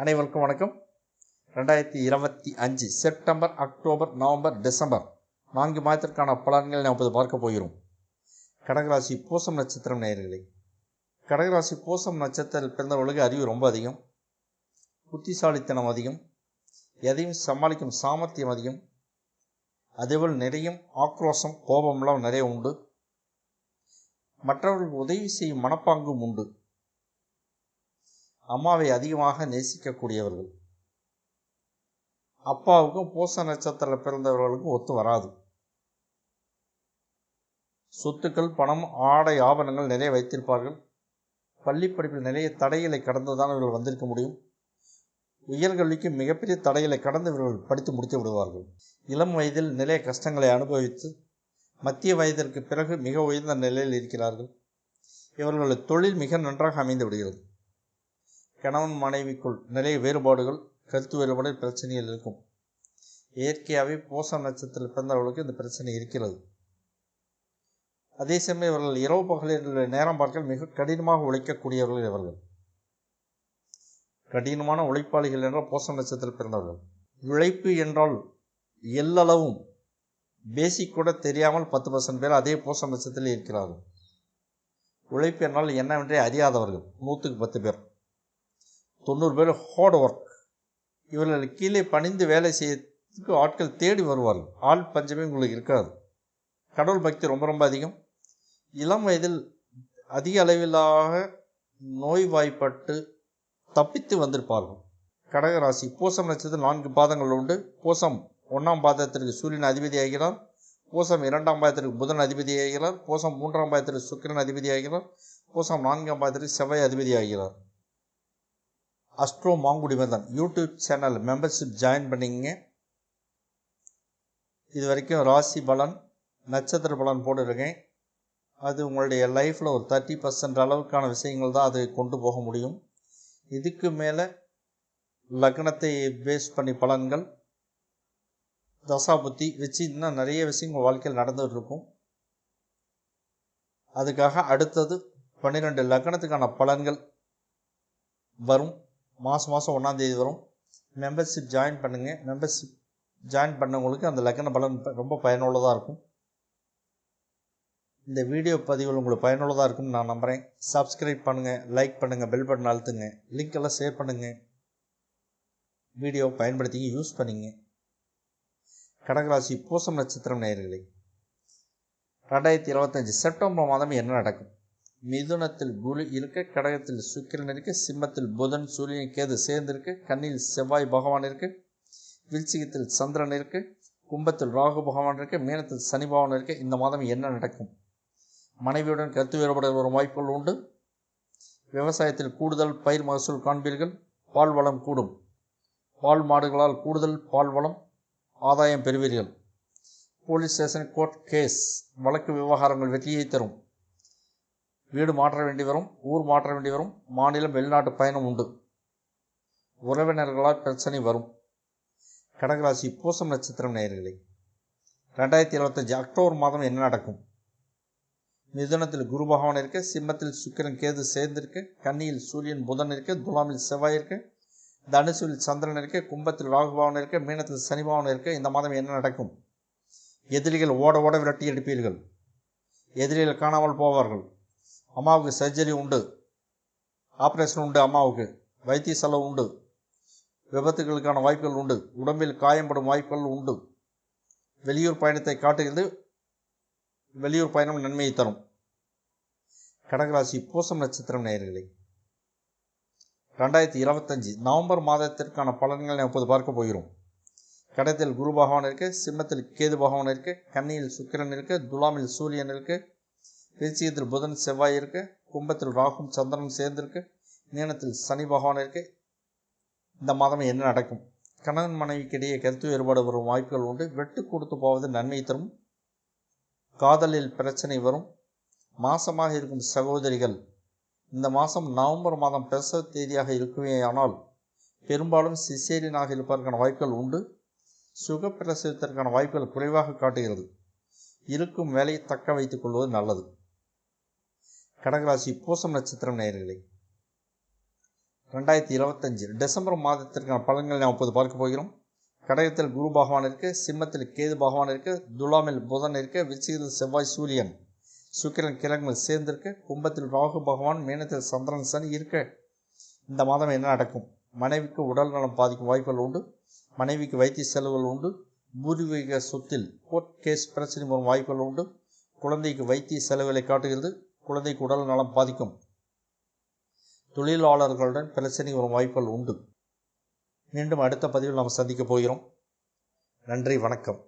அனைவருக்கும் வணக்கம். 2025 September, October, November, December 4 மாதத்திற்கான பலன்களை நாம் இப்போது பார்க்க போகிறோம். கடகராசி பூசம் நட்சத்திரம் நேயர்களே, கடகராசி பூசம் நட்சத்திரத்தில் பிறந்தவர்களுக்கு அறிவு ரொம்ப அதிகம், புத்திசாலித்தனம் அதிகம், எதையும் சமாளிக்கும் சாமர்த்தியம் அதிகம், அதேபோல் நிறைய ஆக்ரோஷம் கோபமெல்லாம் நிறைய உண்டு. மற்றவர்களுக்கு உதவி செய்யும் மனப்பாங்கும் உண்டு. அம்மாவை அதிகமாக நேசிக்கக்கூடியவர்கள். அப்பாவுக்கும் பூச நட்சத்திரத்தில் பிறந்தவர்களுக்கும் ஒத்து வராது. சொத்துக்கள், பணம், ஆடை, ஆபரணங்கள் நிறைய வைத்திருப்பார்கள். பள்ளி படிப்பில் நிறைய தடைகளை கடந்துதான் இவர்கள் வந்திருக்க முடியும். உயர்கல்விக்கு மிகப்பெரிய தடைகளை கடந்து இவர்கள் படித்து முடித்து விடுவார்கள். இளம் வயதில் நிறைய கஷ்டங்களை அனுபவித்து மத்திய வயதிற்கு பிறகு மிக உயர்ந்த நிலையில் இருக்கிறார்கள். இவர்களது தொழில் மிக நன்றாக அமைந்து விடுகிறது. கணவன் மனைவிக்குள் நிறைய வேறுபாடுகள், கருத்து வேறுபாடு பிரச்சனைகள் இருக்கும். இயற்கையாகவே பூசம் நட்சத்திரத்தில் பிறந்தவர்களுக்கு இந்த பிரச்சனை இருக்கிறது. அதே சமயம் இவர்கள் இரவு பகலில் நேரம் பார்க்க மிக கடினமாக உழைக்கக்கூடியவர்கள். இவர்கள் கடினமான உழைப்பாளிகள் என்றால் பூசம் நட்சத்திரத்தில் பிறந்தவர்கள். உழைப்பு என்றால் எல்லளவும் பேசிக் கூட தெரியாமல் 10% பேர் அதே பூசம் நட்சத்திரத்தில் இருக்கிறார்கள். உழைப்பு என்றால் என்னவென்றே அறியாதவர்கள் 100க்கு 10 பேர். 90 பேர் ஹார்ட் ஒர்க். இவர்கள் கீழே பணிந்து வேலை செய்யறதுக்கு ஆட்கள் தேடி வருவார்கள். ஆள் பஞ்சமே உங்களுக்கு இருக்காது. கடவுள் பக்தி ரொம்ப ரொம்ப அதிகம். இளம் வயதில் அதிக அளவிலாக நோய்வாய்ப்பட்டு தப்பித்து வந்திருப்பார்கள். கடகராசி பூசம் நட்சத்திரம் 4 பாதங்கள் உண்டு. பூசம் 1ஆம் பாதத்திற்கு சூரியன் அதிபதி ஆகிறார். பூசம் 2ஆம் பாதத்திற்கு புதன் அதிபதி ஆகிறார். பூசம் 3ஆம் பாதத்திற்கு சுக்கிரன் அதிபதி ஆகிறார். பூசம் 4ஆம் பாதத்திற்கு செவ்வாய் அதிபதி ஆகிறார். Astro Mangudimadhan YouTube channel membership join பண்ணிங்க. இது வரைக்கும் ராசி பலன், நட்சத்திர பலன் போட்டுருக்கேன். அது உங்களுடைய லைஃப்பில் ஒரு 30% அளவுக்கான விஷயங்கள் தான் அது கொண்டு போக முடியும். இதுக்கு மேலே லக்னத்தை பேஸ் பண்ணி பலன்கள், தசாபுத்தி வச்சு இன்னும் நிறைய விஷயங்கள் வாழ்க்கையில் நடந்துகிட்டு இருக்கும். அதுக்காக அடுத்தது 12 லக்னத்துக்கான பலன்கள் வரும். மாதம் 1ஆம் தேதி வரும். மெம்பர்ஷிப் ஜாயின் பண்ணுங்கள். மெம்பர்ஷிப் ஜாயின் பண்ணவங்களுக்கு அந்த லக்ன பலன் ரொம்ப பயனுள்ளதாக இருக்கும். இந்த வீடியோ பதிவுகள் உங்களுக்கு பயனுள்ளதாக இருக்கும்னு நான் நம்புகிறேன். சப்ஸ்கிரைப் பண்ணுங்கள், லைக் பண்ணுங்கள், பெல் பட்டன் அழுத்துங்க, லிங்க் எல்லாம் ஷேர் பண்ணுங்கள். வீடியோ பயன்படுத்தி யூஸ் பண்ணிங்க. கடகராசி பூசம் நட்சத்திரம் நேயர்களே, 2025 செப்டம்பர் மாதம் என்ன நடக்கும்? மிதுனத்தில் குரு இருக்க, கடகத்தில் சுக்கிரன் இருக்க, சிம்மத்தில் புதன், சூரியன், கேது சேர்ந்திருக்கு, கன்னியில் செவ்வாய் பகவான் இருக்கு, விருச்சிகத்தில் சந்திரன் இருக்கு, கும்பத்தில் ராகு பகவான் இருக்கு, மீனத்தில் சனி பகவான் இருக்கு. இந்த மாதம் என்ன நடக்கும்? மனைவியுடன் கருத்து வேறுபாடு வரும் வாய்ப்புகள் உண்டு. விவசாயத்தில் கூடுதல் பயிர் மகசூல் காண்பீர்கள். பால் வளம் கூடும். பால் மாடுகளால் கூடுதல் பால் வளம் ஆதாயம் பெறுவீர்கள். போலீஸ் ஸ்டேஷன், கோர்ட் கேஸ் வழக்கு விவகாரங்கள் வெற்றியை தரும். வீடு மாற்ற வேண்டி வரும், ஊர் மாற்ற வேண்டி வரும், மாநிலம் வெளிநாட்டு பயணம் உண்டு. உறவினர்களால் பிரச்சனை வரும். கடகராசி பூசம் நட்சத்திரம் நேயர்களே, 2025 அக்டோபர் மாதம் என்ன நடக்கும்? மிதுனத்தில் குரு பகவான் இருக்க, சிம்மத்தில் சுக்கிரன் கேது சேர்ந்திருக்கு, கன்னியில் சூரியன் புதன் இருக்க, துலாமில் செவ்வாய் இருக்க, தனுசுவில் சந்திரன் இருக்க, கும்பத்தில் ராகு பகவான் இருக்க, மீனத்தில் சனி பகவான் இருக்க. இந்த மாதம் என்ன நடக்கும்? எதிரிகள் ஓட ஓட விரட்டி எடுப்பீர்கள். எதிரிகள் காணாமல் போவார்கள். அம்மாவுக்கு சர்ஜரி உண்டு, ஆப்ரேஷன் உண்டு, அம்மாவுக்கு வைத்திய செலவு உண்டு, விபத்துகளுக்கான வாய்ப்புகள் உண்டு, உடம்பில் காயப்படும் வாய்ப்புகள் உண்டு. வெளியூர் பயணத்தை காட்டுகிறது. வெளியூர் பயணம் நன்மையை தரும். கடகராசி பூசம் நட்சத்திரம் நேயர்களே, 2025 நவம்பர் மாதத்திற்கான பலன்களை இப்போது பார்க்க போகிறோம். கடகத்தில் குரு பகவான் இருக்க, சிம்மத்தில் கேது பகவான் இருக்க, கன்னியில் சுக்கிரன் இருக்க, துலாமில் சூரியன் இருக்க, விருச்சிகத்தில் புதன் செவ்வாய் இருக்கு, கும்பத்தில் ராகும் சந்திரன் சேர்ந்திருக்கு, மீனத்தில் சனி பகவான் இருக்கு. இந்த மாதம் என்ன நடக்கும்? கணவன் மனைவிக்கிடையே கருத்து வேறுபாடு வரும் வாய்ப்புகள் உண்டு. வெட்டு கொடுத்து போவது நன்மை தரும். காதலில் பிரச்சனை வரும். மாசமாக இருக்கும் சகோதரிகள் இந்த மாதம் நவம்பர் மாதம் பிரசவ தேதியாக இருக்குமே, ஆனால் பெரும்பாலும் சிசேரியனாக இருப்பதற்கான வாய்ப்புகள் உண்டு. சுகப்பிரசவத்திற்கான வாய்ப்புகள் குறைவாக காட்டுகிறது. இருக்கும் வேலையை தக்க வைத்துக் கொள்வது நல்லது. கடகராசி பூசம் நட்சத்திரம் நேயர்களே, 2025 டிசம்பர் மாதத்திற்கான பலன்கள் நாம் இப்போது பார்க்க போகிறோம். கடகத்தில் குரு பகவான் இருக்கு, சிம்மத்தில் கேது பகவான் இருக்கு, துலாமில் புதன் இருக்கு, விருச்சிகத்தில் செவ்வாய் சூரியன் சுக்கிரன் கிழங்குகள் சேர்ந்திருக்கு, கும்பத்தில் ராகு பகவான், மீனத்தில் சந்திரன் சனி இருக்கு. இந்த மாதம் என்ன நடக்கும்? மனைவிக்கு உடல் நலம் பாதிக்கும் வாய்ப்புகள் உண்டு. மனைவிக்கு வைத்திய செலவுகள் உண்டு. பூர்வீக சொத்தில் கோர்ட் கேஸ் பிரச்சனை வரும் வாய்ப்புகள் உண்டு. குழந்தைக்கு வைத்திய செலவுகளை காட்டுகிறது. குழந்தைக்கு உடல் நலம் பாதிக்கும். தொழிலாளர்களுடன் பிரச்சனை வரும் வாய்ப்புகள் உண்டு. மீண்டும் அடுத்த பதிவில் நாம் சந்திக்க போகிறோம். நன்றி, வணக்கம்.